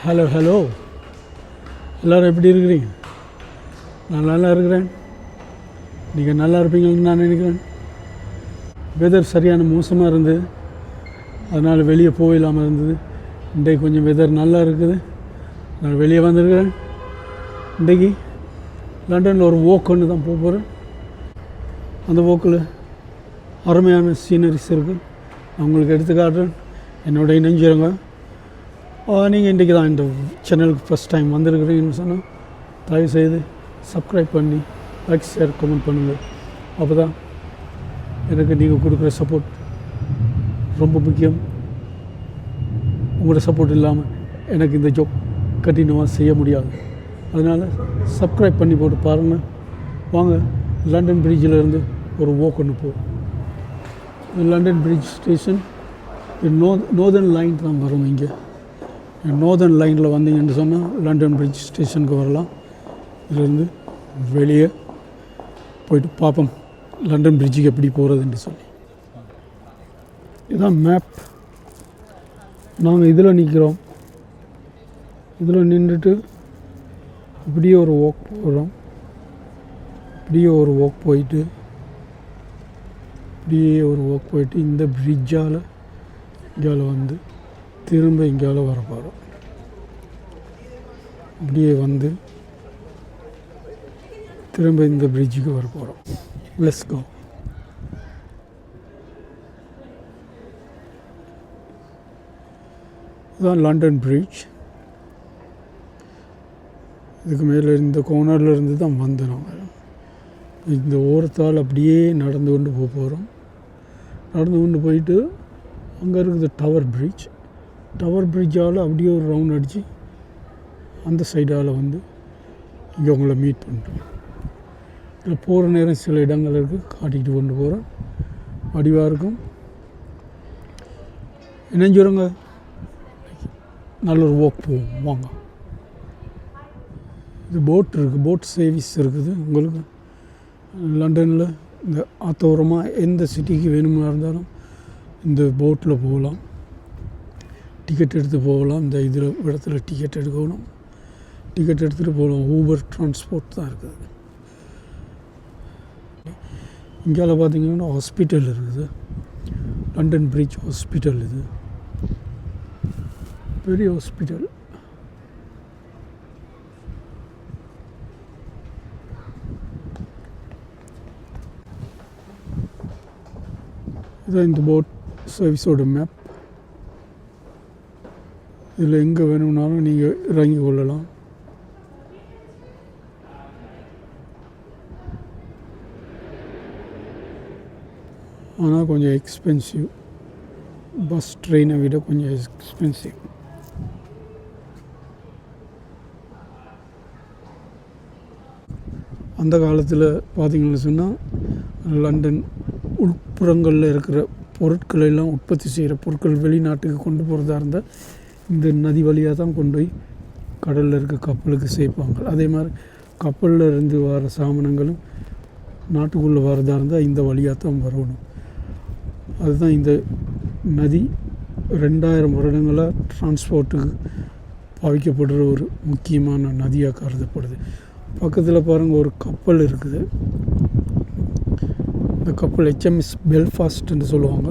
Hello hello எல்லோரும் எப்படி இருக்கிறீங்க? நான் நல்லா இருக்கிறேன். நீங்கள் நல்லா இருப்பீங்கன்னு நான் நினைக்கிறேன். வெதர் சரியான மோசமாக இருந்தது, அதனால் வெளியே போயிடாமல் இருந்தது. இன்றைக்கு கொஞ்சம் வெதர் நல்லா இருக்குது, நான் வெளியே வந்திருக்கிறேன். இன்றைக்கி லண்டனில் ஒரு வாக் ஒன்று தான் போக போகிறேன். அந்த வாக்கில் அருமையான சீனரிஸ் இருக்குது, நான் உங்களுக்கு எடுத்து காட்டுறேன். என்னோட இணைஞ்சிருங்க. நீங்கள் இன்றைக்கி தான் இந்த சேனலுக்கு ஃபஸ்ட் டைம் வந்திருக்கிறீங்கன்னு சொன்னால் தயவுசெய்து சப்ஸ்கிரைப் பண்ணி லைக் ஷேர் கமெண்ட் பண்ணுங்கள். அப்போ தான் எனக்கு நீங்கள் கொடுக்குற சப்போர்ட் ரொம்ப முக்கியம். உங்களோட சப்போர்ட் இல்லாமல் எனக்கு இந்த ஜாப் கண்டினியூவாக செய்ய முடியாது. அதனால் சப்ஸ்கிரைப் பண்ணி போட்டு பாருங்கள். வாங்க, லண்டன் பிரிட்ஜில் ஒரு வாக் ஒன்று போகும். London bridge station northern line தான் வரும். இங்கே நோர்தர்ன் லைனில் வந்தீங்கன்னு சொன்னால் லண்டன் பிரிட்ஜ் ஸ்டேஷனுக்கு வரலாம். இதிலேருந்து வெளியே போயிட்டு பார்ப்போம் லண்டன் பிரிட்ஜுக்கு எப்படி போகிறதுன்னு சொல்லி. இதுதான் மேப். நாங்கள் இதில் நிற்கிறோம். இதில் நின்றுட்டு இப்படியே ஒரு வாக் போகிறோம். இப்படியே ஒரு வாக் போயிட்டு இந்த பிரிட்ஜால் இங்கால வந்து திரும்ப இங்கால வர போகிறோம். இப்படியே வந்து திரும்ப இந்த பிரிட்ஜுக்கு வர போகிறோம். Let's go. இதுதான் லண்டன் பிரிட்ஜ். இதுக்கு மேலே இந்த கோனரில் இருந்து தான் வந்து நாங்கள் இந்த ஓரத்தால் அப்படியே நடந்து கொண்டு போக போகிறோம். நடந்து கொண்டு போயிட்டு அங்கே இருக்குது டவர் பிரிட்ஜ். டவர் பிரிட்ஜால் அப்படியே ஒரு ரவுண்ட் அடித்து அந்த சைடால் வந்து இங்கே உங்களை மீட் பண்ணுறோம். இதில் போகிற நேரம் சில இடங்கள் இருக்குது, காட்டிக்கிட்டு கொண்டு போகிறோம். வடிவாக இருக்கும். இணைஞ்சுருங்க, நல்ல ஒரு வாக் போவோம். வாங்க. இது போட் இருக்குது, போட் சர்வீஸ் இருக்குது உங்களுக்கு. லண்டனில் இந்த ஆத்தோரமாக எந்த சிட்டிக்கு வேணுமா இருந்தாலும் இந்த போட்டில் போகலாம். டிக்கெட் எடுத்து போகலாம். இந்த இடத்துல டிக்கெட் எடுக்கணும். டிக்கெட் எடுத்துகிட்டு போகலாம். ஊபர் டிரான்ஸ்போர்ட் தான் இருக்குது. இங்கால பார்த்திங்கன்னா ஹாஸ்பிட்டல் இருக்குது. London bridge hospital. இது பெரிய ஹாஸ்பிட்டல். இதுதான் இந்த போட் சர்வீஸோட மேப். இதில் எங்கே வேணும்னாலும் நீங்கள் இறங்கி கொள்ளலாம். ஆனால் கொஞ்சம் எக்ஸ்பென்சிவ். பஸ் ட்ரெயினை விட கொஞ்சம் எக்ஸ்பென்சிவ். அந்த காலத்தில் பார்த்திங்கன்னு சொன்னால் லண்டன் உட்புறங்களில் இருக்கிற பொருட்களை எல்லாம் உற்பத்தி செய்கிற பொருட்கள் வெளிநாட்டுக்கு கொண்டு போகிறதா இருந்தால் இந்த நதி வழியாக தான் கொண்டு போய் கடலில் இருக்க கப்பலுக்கு சேர்ப்பாங்க. அதே மாதிரி கப்பலில் இருந்து வர சாமானங்களும் நாட்டுக்குள்ளே வரதா இருந்தால் இந்த வழியாக தான் வரணும். அதுதான் இந்த நதி 2000 வருடங்களாக டிரான்ஸ்போர்ட்டுக்கு பாவிக்கப்படுற ஒரு முக்கியமான நதியாக கருதப்படுது. பக்கத்தில் பாருங்கள், ஒரு கப்பல் இருக்குது. இந்த கப்பல் HMS பெல்ஃபாஸ்ட்ன்னு சொல்லுவாங்க.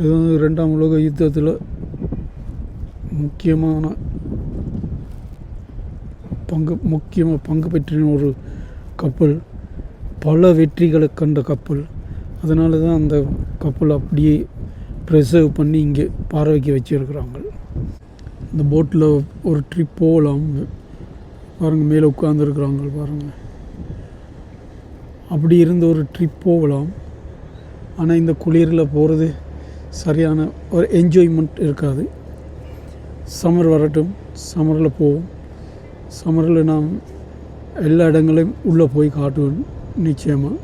இது வந்து 2ஆம் உலக யுத்தத்தில் முக்கியமாக பங்கு பெற்றின ஒரு கப்பல். பல வெற்றிகளை கண்ட கப்பல். அதனால தான் அந்த கப்பல் அப்படியே ப்ரிசர்வ் பண்ணி இங்கே பார்வைக்கு வச்சுருக்குறாங்க. இந்த போட்டில் ஒரு ட்ரிப் போகலாம். பாருங்கள், மேலே உட்காந்துருக்குறாங்க பாருங்கள். அப்படி இருந்த ஒரு ட்ரிப் போகலாம். ஆனால் இந்த குளிரில் போகிறது சரியான ஒரு என்ஜாய்மெண்ட் இருக்காது. சம்மர் வரட்டும், சம்மரில் போவோம். சம்மரில் நாம் எல்லா இடங்களையும் உள்ளே போய் காட்டுவோம் நிச்சயமாக.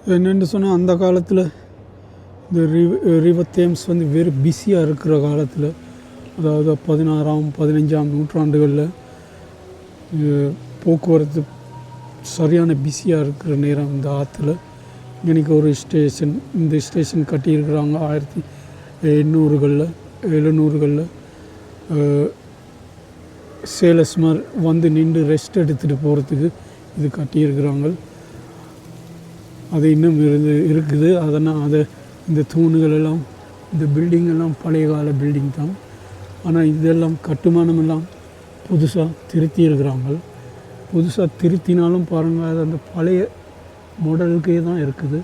என்னென்னு சொன்னால் அந்த காலத்தில் இந்த ரிவர் தேம்ஸ் வந்து வெறும் பிஸியாக இருக்கிற காலத்தில், அதாவது 16ஆம் 15ஆம் நூற்றாண்டுகளில் போக்குவரத்து சரியான பிஸியாக இருக்கிற நேரம் இந்த ஆற்றுல இன்றைக்கி ஒரு ஸ்டேஷன், இந்த ஸ்டேஷன் கட்டியிருக்கிறாங்க 1800களில் 700களில். சேலஸ்மார் வந்து நின்று ரெஸ்ட் எடுத்துகிட்டு போகிறதுக்கு இது கட்டியிருக்கிறாங்க. அது இன்னும் இருக்குது. அதனால் இந்த தூணுகள் எல்லாம், இந்த பில்டிங் எல்லாம் பழைய கால பில்டிங் தான். ஆனால் இதெல்லாம் கட்டுமானமெல்லாம் புதுசாக திருத்தி இருக்கிறாங்க. புதுசாக திருத்தினாலும் பாருங்கள், அது அந்த பழைய மாடலுக்கே தான் இருக்குது.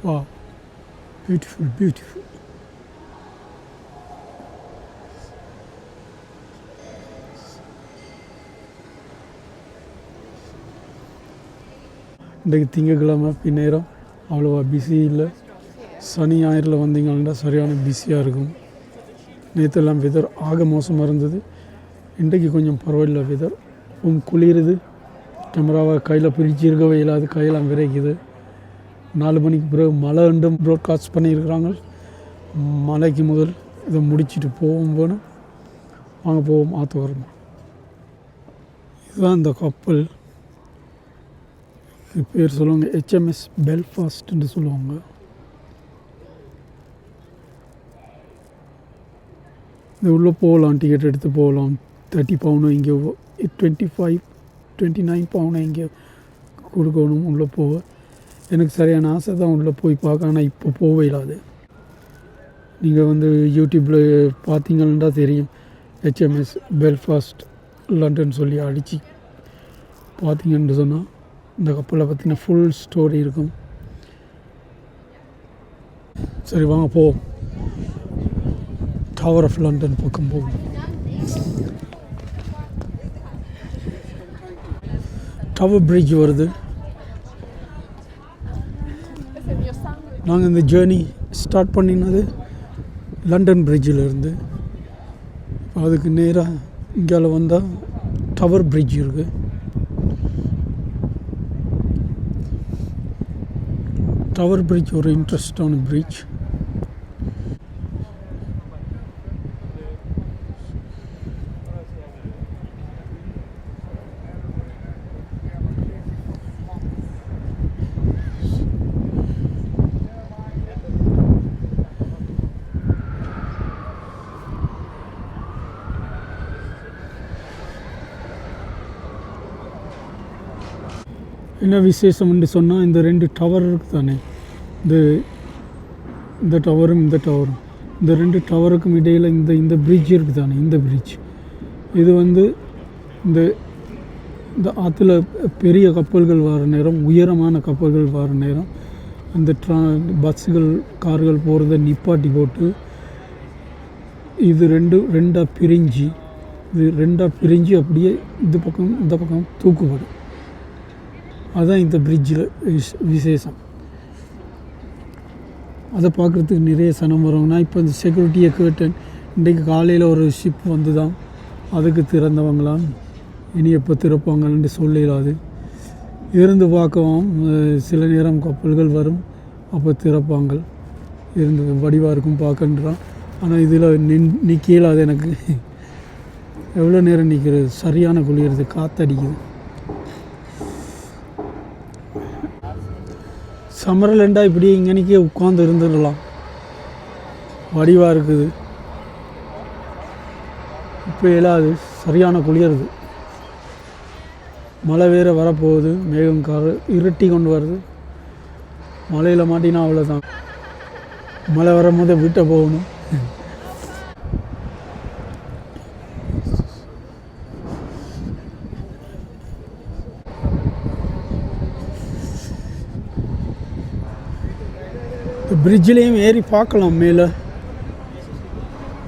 Wow, beautiful, beautiful. இன்றைக்கு திங்கக்கிழமை பின்னேரம் அவ்வளோவா பிஸி இல்லை. சனி ஞாயிறில் வந்தீங்கன்னா சரியான பிஸியாக இருக்கும். நேற்றெல்லாம் வெதர் ஆக மோசமாக இருந்தது. இன்றைக்கு கொஞ்சம் பரவாயில்லை வெதர். குளிருது. கேமராவை கையில் பிரிச்சிருக்கவே இல்லாது, கையெல்லாம் விரைக்குது. 4 மணிக்கு பிறகு மழை ரெண்டும் ப்ராட்காஸ்ட் பண்ணியிருக்கிறாங்க. மழைக்கு முதல் இதை முடிச்சுட்டு போவோம் வேணும். வாங்க போவோம், ஆற்று வரமா. இதுதான் இந்த கப்பல். இது பேர் சொல்லுவாங்க HMS பெல்ஃபாஸ்ட்ன்னு சொல்லுவாங்க. இது உள்ளே போகலாம், டிக்கெட் எடுத்து போகலாம். 30 பவுனும் இங்கே 29 பவுனும் இங்கே கொடுக்கணும் உள்ளே போக. எனக்கு சரியான ஆசை தான் உள்ளே போய் பார்க்க, ஆனால் இப்போ போகவே இல்லாது. நீங்கள் வந்து யூடியூப்பில் பார்த்தீங்கன்னா தெரியும், HMS பெல்ஃபாஸ்ட் லண்டன் சொல்லி அடித்து பார்த்தீங்கன்னு சொன்னால் இந்த கப்பலை பற்றின ஃபுல் ஸ்டோரி இருக்கும். சரி வாங்க போவோம், டவர் ஆஃப் லண்டன் பக்கம் போவோம். டவர் பிரிட்ஜ் வருது. நாங்கள் இந்த ஜேர்னி ஸ்டார்ட் பண்ணினது லண்டன் பிரிட்ஜில் இருந்து. அதுக்கு நேராக இங்கே வந்தால் டவர் பிரிட்ஜ் இருக்குது. டவர் பிரிட்ஜ் ஒரு இன்ட்ரெஸ்டான பிரிட்ஜ். என்ன விசேஷம்னு சொன்னால், இந்த 2 டவர் இருக்குது தானே, இந்த டவரும் இந்த டவரும், இந்த 2 டவருக்கும் இடையில் இந்த பிரிட்ஜ் இருக்குது தானே, இந்த பிரிட்ஜ் இது வந்து இந்த ஆற்றுல பெரிய கப்பல்கள் வர நேரம், உயரமான கப்பல்கள் வர நேரம் அந்த பஸ்ஸுகள் கார்கள் போகிறத நிப்பாட்டி போட்டு இது ரெண்டாக பிரிஞ்சு அப்படியே இந்த பக்கம் தூக்குப்படும். அதுதான் இந்த பிரிட்ஜில் விசேஷம். அதை பார்க்குறதுக்கு நிறைய சனம் வருவாங்க. நான் இப்போ இந்த செக்யூரிட்டியை கேட்டேன். இன்றைக்கு காலையில் ஒரு ஷிப் வந்து தான் அதுக்கு திறந்தவங்களாம், இனி எப்போ திறப்பாங்கன்னு சொல்லிடாது. இருந்து பார்க்கவும் சில நேரம் கப்பல்கள் வரும், அப்போ திறப்பாங்க. இருந்து வடிவாக இருக்கும் பார்க்கன்றான். ஆனால் இதில் நிற்கல. அது எனக்கு எவ்வளோ நேரம் நிற்கிறது, சரியான குளிர்றது, காற்றடிக்குது. சம்மரில்ண்டா இப்படியே இங்கனைக்கே உட்காந்து இருந்துடலாம், வடிவாக இருக்குது. இப்போ இல்லாது, சரியான குளிருது. மழை வேறு வரப்போகுது, மேகம் இருட்டி கொண்டு வருது. மழையில் மாட்டினா அவ்வளோதான். மழை வரும்போதே வீட்டை போகணும். பிரிட்ஜிலையும் ஏறி பார்க்கலாம். மேலே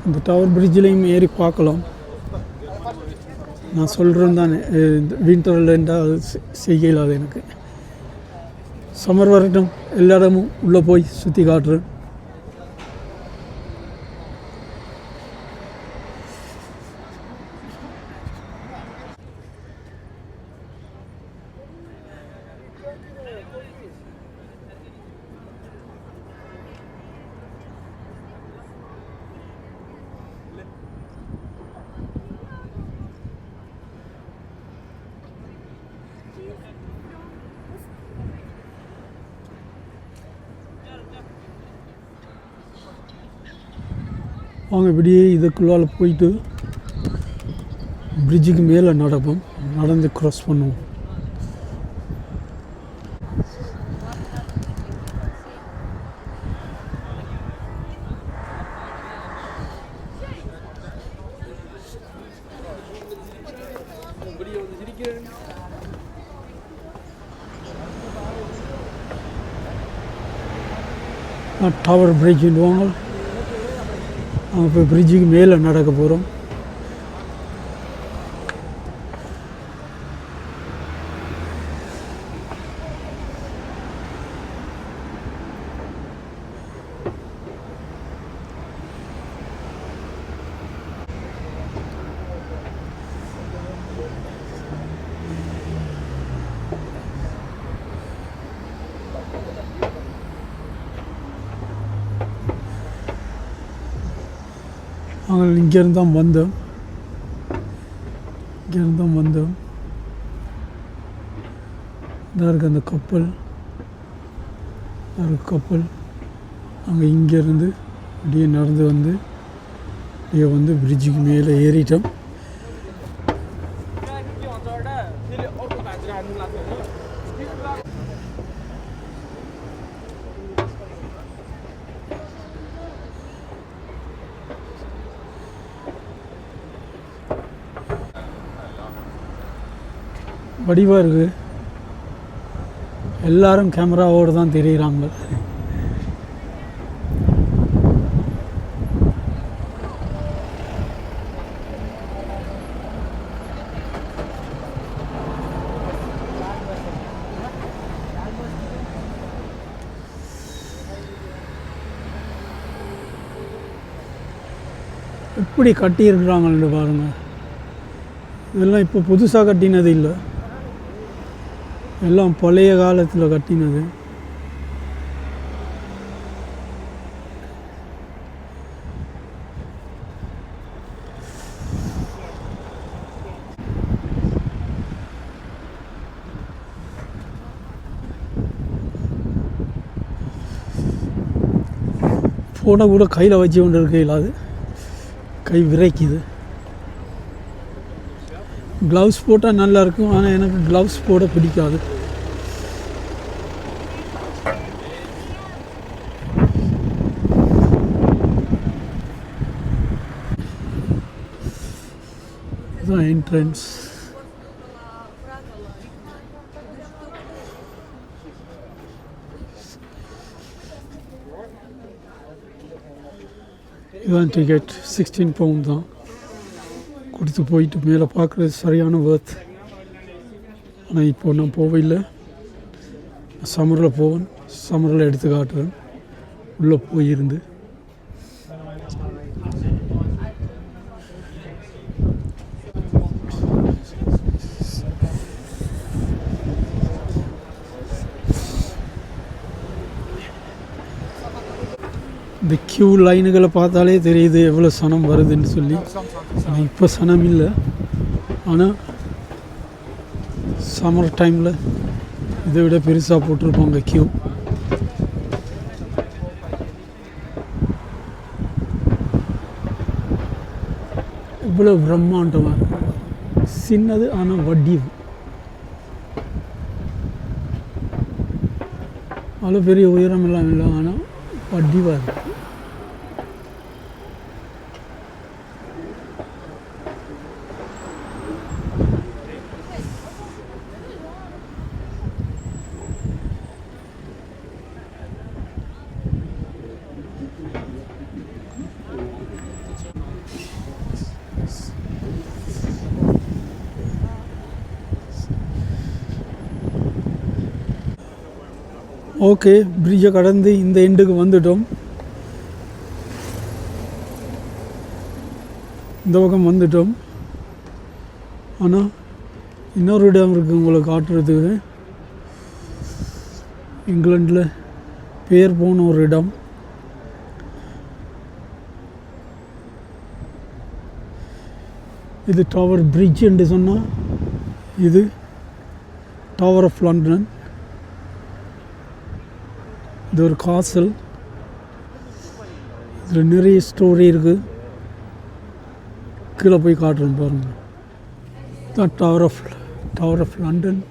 இந்த டவர் பிரிட்ஜிலையும் ஏறி பார்க்கலாம். நான் சொல்கிறேன் தானே, வின்டரில் இருந்தால் செய்யல. அது எனக்கு சம்மர் வரட்டும், எல்லா இடமும் உள்ளே போய் சுற்றி காட்டுறேன். வாங்க இப்படியே இதுக்குள்ளால் போயிட்டு பிரிட்ஜுக்கு மேலே நடப்போம், நடந்து க்ராஸ் பண்ணுவோம். டவர் பிரிட்ஜுன்னு அவங்க இப்போ பிரிட்ஜுக்கு மேலே நடக்க போகிறோம். நாங்கள் இங்கேருந்து தான் வந்தோம். இதாக இருக்குது அந்த கப்பல். நாங்கள் இங்கேருந்து அப்படியே நடந்து வந்து அப்படியே வந்து பிரிட்ஜுக்கு மேலே ஏறிட்டோம். வடிவாக இருக்குது. எல்லாரும் கேமராவோடு தான் தெரியுறாங்க. எப்படி கட்டியிருக்கிறாங்கன்னு பாருங்கள். இதெல்லாம் இப்போ புதுசாக கட்டினது இல்லை, எல்லாம் பழைய காலத்தில் கட்டினது. ஃபோனை கூட கையில் வச்சு கொண்டு இருக்கையில் அது கை விரைக்குது. க்ளவுஸ் போட்டால் நல்லாயிருக்கும், ஆனால் எனக்கு க்ளவுஸ் போட பிடிக்காது. இதுதான் என்ட்ரன்ஸ். இதுதான் டிக்கெட், 16 பவுண்ட் தான் கொடுத்து போயிட்டு மேலே பார்க்குறது சரியான வர்த். ஆனால் இப்போ நான் போவையில்லை, சம்மரில் போவேன். சம்மரில் எடுத்து காட்டுறேன் உள்ளே போயிருந்து. இந்த க்யூ லைனுகளை பார்த்தாலே தெரியுது எவ்வளோ சனம் வருதுன்னு சொல்லி. ஆனால் இப்போ சனம் இல்லை, ஆனால் சம்மர் டைமில் இதை விட பெருசாக போட்டிருப்பாங்க க்யூ. இவ்வளோ பிரம்மாண்டமாக சின்னது, ஆனால் வட்டி அவ்வளோ பெரிய உயரம் எல்லாம் இல்லை, ஆனால் வட்டிவாக இருக்குது. ஓகே, பிரிட்ஜை கடந்து இந்த எண்டுக்கு வந்துட்டோம். இந்த பக்கம் வந்துட்டோம். ஆனால் இன்னொரு இடம் இருக்குது உங்களுக்கு காட்டுறதுக்கு. இங்கிலாண்டில் பேர் போன ஒரு இடம். இது டவர் பிரிட்ஜ் என்று சொன்னால் இது டவர் ஆஃப் லண்டன். இது ஒரு காசல். இதில் நிறைய ஸ்டோரி இருக்குது. கீழே போய் காட்டுறேன் பாருங்கள். தான் டவர் ஆஃப் லண்டன்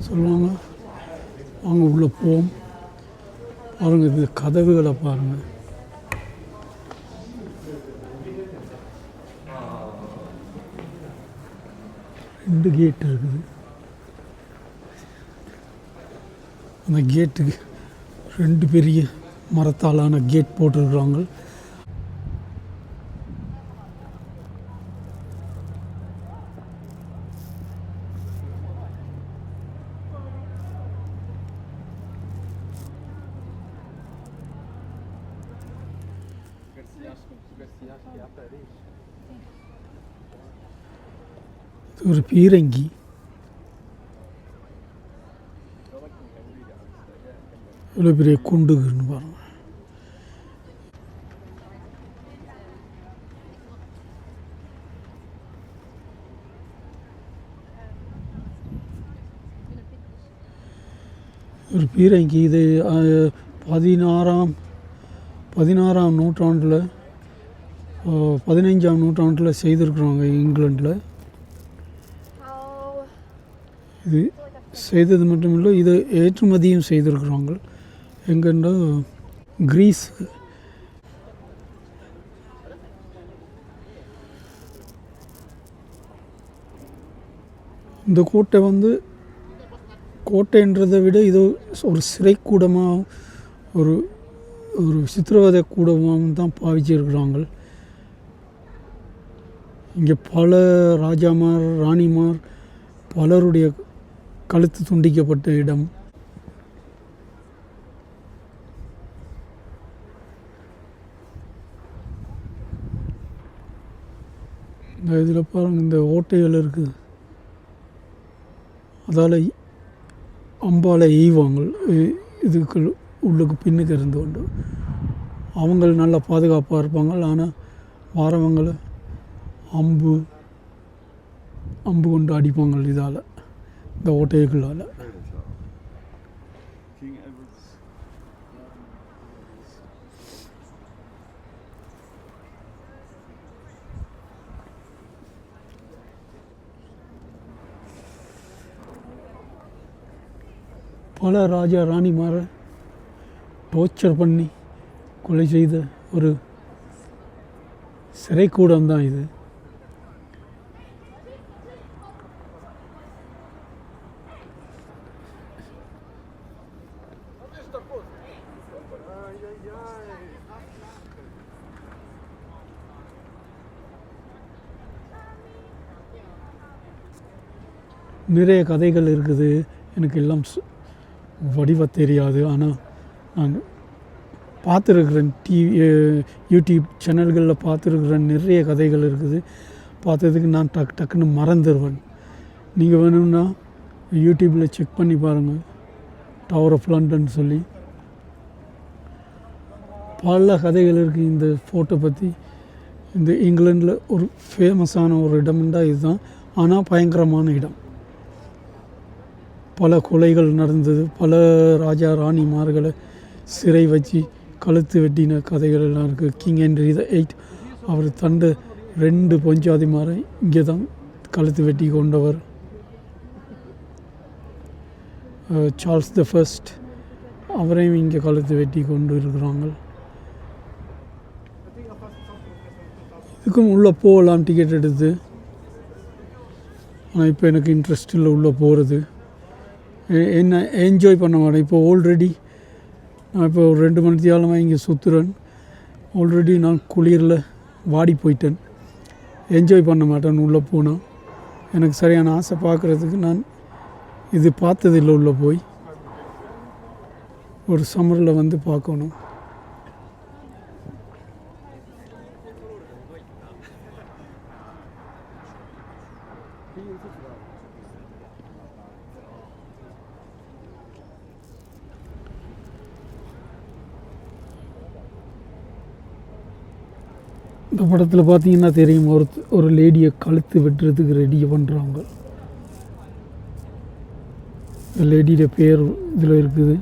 சொல்லுவாங்க. அவங்க உள்ளே போவோம். பாருங்கள், இது கதவுகளை பாருங்கள். ரெண்டு கேட் இருக்குது. அந்த கேட்டுக்கு ரெண்டு பெரிய மரத்தாலான கேட் போட்டிருக்கிறாங்க. ஒரு பீரங்கி. இவ்வளோ பெரிய குண்டுன்னு பாருங்க. ஒரு பீரங்கி. இது 16ஆம் நூற்றாண்டில் 15ஆம் நூற்றாண்டில் செய்திருக்கிறாங்க இங்கிலாண்டில். இது செய்தது மட்டும் இல்லை, இது ஏற்றுமதியும் செய்திருக்கிறாங்க. எங்கன்னா கிரீஸ். இந்த கோட்டை கோட்டைன்றதை விட இது ஒரு சிறைக்கூடமாக ஒரு ஒரு சித்திரவதை கூடமாகவும் தான் பாவிச்சிருக்கிறாங்க. இங்கே பல ராஜாமார் ராணிமார் பலருடைய கழுத்து துண்டிக்கப்பட்ட இடம். இந்த இதில் பாருங்கள், இந்த ஓட்டைகள் இருக்குது. அதால் அம்பால் எய்வாங்க. இதுக்கு உள்ளுக்கு பின்னுக்கு இருந்து கொண்டு அவங்க நல்லா பாதுகாப்பாக இருப்பாங்க. ஆனால் வாரவங்களை அம்பு கொண்டு அடிப்பாங்க. இதால், இந்த ஓட்டைகளால். பல ராஜா ராணிமாரை டார்ச்சர் பண்ணி கொலை செய்த ஒரு சிறைக்கூடம் தான் இது. நிறைய கதைகள் இருக்குது. எனக்கு எல்லாம் வடிவ தெரியாது. ஆனால் நான் பார்த்துருக்குறேன். யூடியூப் சேனல்களில் பார்த்துருக்குறேன். நிறைய கதைகள் இருக்குது. பார்த்ததுக்கு நான் டக்குன்னு மறந்துடுவேன். நீங்கள் வேணும்னா யூடியூப்பில் செக் பண்ணி பாருங்கள், டவர் ஆஃப் லண்டன் சொல்லி. பல கதைகள் இருக்குது இந்த ஃபோட்டோ பற்றி. இந்த இங்கிலாண்டில் ஒரு ஃபேமஸான ஒரு இடம்னா இதுதான். ஆனால் பயங்கரமான இடம். பல கொலைகள் நடந்தது. பல ராஜா ராணிமார்களை சிறை வச்சு கழுத்து வெட்டின கதைகள் எல்லாம் இருக்குது. கிங் ஹென்றி the 8 அவர் தண்ட 2 பொஞ்சாதிமாரை இங்கே தான் கழுத்து வெட்டி கொண்டவர். சார்ல்ஸ் the 1 அவரையும் இங்கே கழுத்து வெட்டி கொண்டு இருக்கிறாங்க. இதுக்கும் உள்ளே போகலாம் டிக்கெட் எடுத்து. ஆனால் இப்போ எனக்கு இன்ட்ரெஸ்ட் இல்லை உள்ளே போகிறது. என்ன என்ஜாய் பண்ண மாட்டேன். இப்போ ஆல்ரெடி நான் இப்போ ஒரு 2 மணி நேரமாக இங்கே சுற்றுறேன். ஆல்ரெடி நான் குளிரில் வாடி போயிட்டேன். என்ஜாய் பண்ண மாட்டேன் உள்ளே போனால். எனக்கு சரியான ஆசை பார்க்குறதுக்கு. நான் இது பார்த்ததில்லை உள்ளே போய். ஒரு சம்மரில் வந்து பார்க்கணும். இந்த படத்தில் பார்த்தீங்கன்னா தெரியும், ஒரு லேடியை கழுத்து வெட்டுறதுக்கு ரெடி பண்ணுறாங்க. இந்த லேடியோட பேர் இதில் இருக்குது.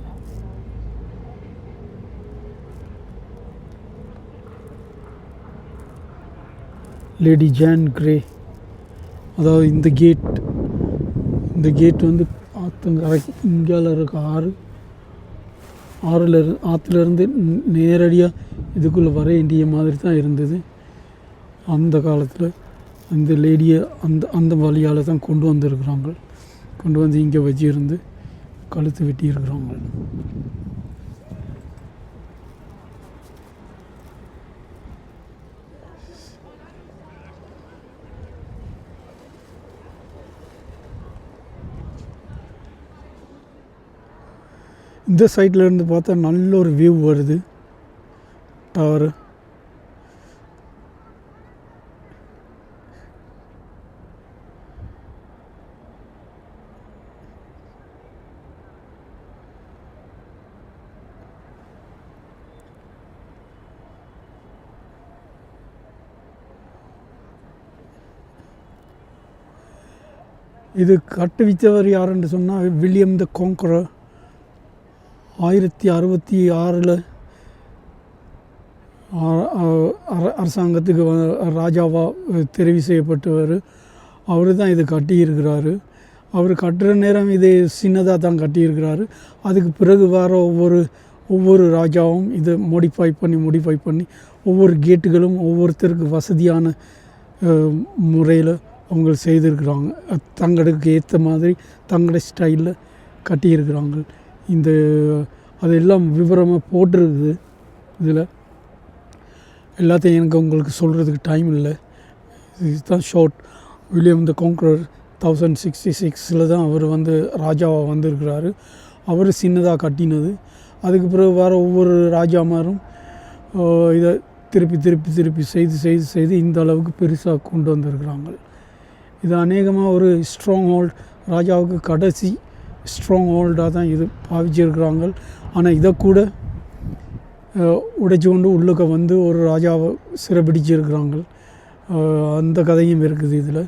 Lady John grey. அதாவது இந்த கேட் வந்து ஆற்றங்கரைக்கு இங்கால இருக்க ஆற்றுலேருந்து நேரடியாக இதுக்குள்ளே வர வேண்டிய மாதிரி தான் இருந்தது. அந்த காலத்தில் அந்த லேடியை அந்த வழியால் தான் கொண்டு வந்திருக்கிறாங்க. கொண்டு வந்து இங்கே வச்சிருந்து கழுத்து வெட்டியிருக்கிறாங்க. இந்த சைடில் இருந்து பார்த்தா நல்ல ஒரு வியூ வருது. டவரு இது கட்டுவித்தவர் யாருன்னு சொன்னால் வில்லியம் த கான்கரர். 1066 அரசாங்கத்துக்கு ராஜாவாக தெரிவு செய்யப்பட்டவர். அவர் தான் இது கட்டியிருக்கிறாரு. அவர் கட்டுற நேரம் இது சின்னதாக தான் கட்டியிருக்கிறாரு. அதுக்கு பிறகு வர ஒவ்வொரு ராஜாவும் இதை மோடிஃபை பண்ணி ஒவ்வொரு கேட்டுகளும் ஒவ்வொருத்தருக்கு வசதியான முறையில் அவங்க செய்திருக்கிறாங்க. தங்களுக்கு ஏற்ற மாதிரி தங்களுடைய ஸ்டைலில் கட்டியிருக்கிறாங்க. அதெல்லாம் விவரமாக போட்டிருக்குது. இதில் எல்லாத்தையும் எனக்கு உங்களுக்கு சொல்கிறதுக்கு டைம் இல்லை. இதுதான் ஷார்ட். வில்லியம் த கான்கரர் 1066 தான் அவர் வந்து ராஜாவாக வந்திருக்கிறாரு. அவர் சின்னதாக கட்டினது. அதுக்கு பிறகு வேறு ஒவ்வொரு ராஜாமாரும் இதை திருப்பி செய்து இந்த அளவுக்கு பெருசாக கொண்டு வந்திருக்கிறாங்க. இது அநேகமாக ஒரு ஸ்ட்ராங் ஹோல்ட், ராஜாவுக்கு கடைசி ஸ்ட்ராங் ஹோல்டாக தான் இது பாவிச்சிருக்கிறாங்க. ஆனால் இதை கூட உடைச்சி கொண்டு உள்ளுக்க வந்து ஒரு ராஜாவை சிறைப்பிடிச்சிருக்கிறாங்க. அந்த கதையும் இருக்குது இதில்.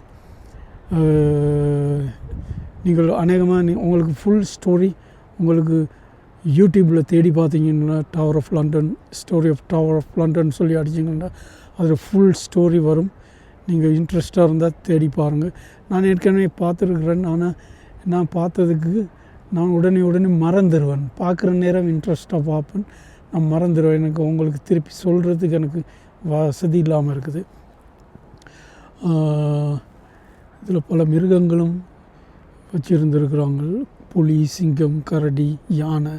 நீங்கள் அநேகமாக உங்களுக்கு ஃபுல் ஸ்டோரி உங்களுக்கு யூடியூப்பில் தேடி பார்த்தீங்கன்னா tower of London, story of tower of London சொல்லி அடிச்சிங்கன்னா அதில் ஃபுல் ஸ்டோரி வரும். நீங்கள் இன்ட்ரெஸ்ட்டாக இருந்தால் தேடி பாருங்கள். நான் ஏற்கனவே பார்த்துருக்குறேன். ஆனால் நான் பார்த்ததுக்கு நான் உடனே மறந்துடுவேன். பார்க்குற நேரம் இன்ட்ரெஸ்ட்டாக பார்ப்பேன், நான் மறந்துடுவேன். எனக்கு உங்களுக்கு திருப்பி சொல்கிறதுக்கு எனக்கு வசதி இல்லாமல் இருக்குது. இதில் பல மிருகங்களும் வச்சுருந்துருக்குறாங்க. புலி, சிங்கம், கரடி, யானை,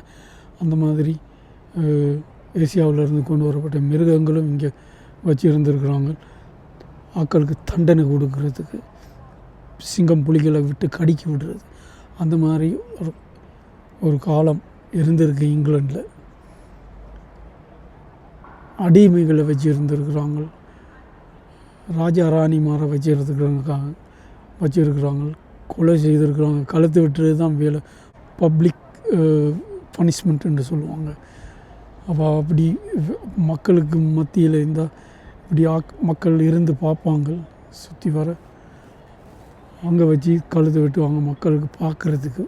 அந்த மாதிரி ஏசியாவிலேருந்து கொண்டு வரப்பட்ட மிருகங்களும் இங்கே வச்சுருந்துருக்குறாங்க. ஆட்களுக்கு தண்டனை கொடுக்கறதுக்கு, சிங்கம் புலிகளை விட்டு கடிக்கி விடுறது, அந்த மாதிரி ஒரு காலம் இருந்திருக்கு இங்கிலாண்டில். அடிமைகளை வச்சுருந்துருக்குறாங்க. ராஜா ராணிமாரை வச்சுருக்குறாங்க. கொலை செய்திருக்கிறாங்க. கழுத்து விட்டுறது தான் வேலை. பப்ளிக் பனிஷ்மெண்ட் என்று சொல்லுவாங்க. அப்போ அப்படி மக்களுக்கு மத்தியில் இருந்தால் இப்படி மக்கள் இருந்து பார்ப்பாங்க. சுற்றி வர அங்கே வச்சு கழுத்து வெட்டுவாங்க மக்களுக்கு பார்க்குறதுக்கு.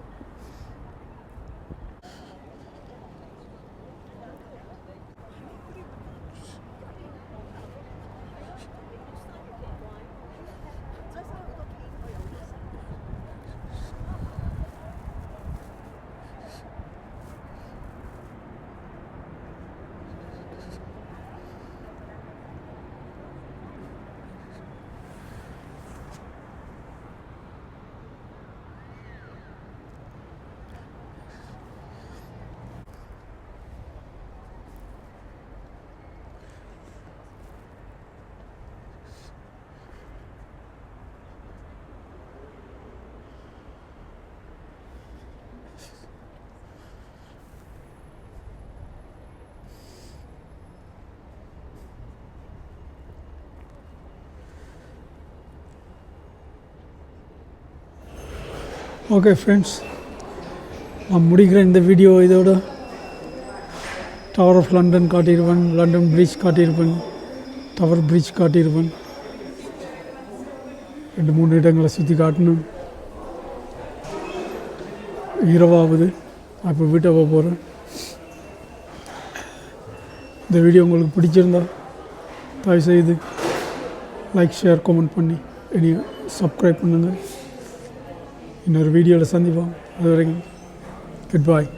ஓகே ஃப்ரெண்ட்ஸ், நான் முடிக்கிறேன் இந்த வீடியோ இதோட. டவர் ஆஃப் லண்டன் காட்டியிருப்பேன், லண்டன் பிரிட்ஜ் காட்டியிருப்பேன், டவர் பிரிட்ஜ் காட்டியிருப்பேன். 2-3 இடங்களை சுற்றி காட்டணும். இரவாகுது, அப்போ வீட்டை போகிறேன். இந்த வீடியோ உங்களுக்கு பிடிச்சிருந்தா தயவுசெய்து லைக், ஷேர், கமெண்ட் பண்ணி என்னைய சப்ஸ்கிரைப் பண்ணுங்கள். இன்னொரு வீடியோவில் சந்திப்போம். அது வரைக்கும் குட் பாய்.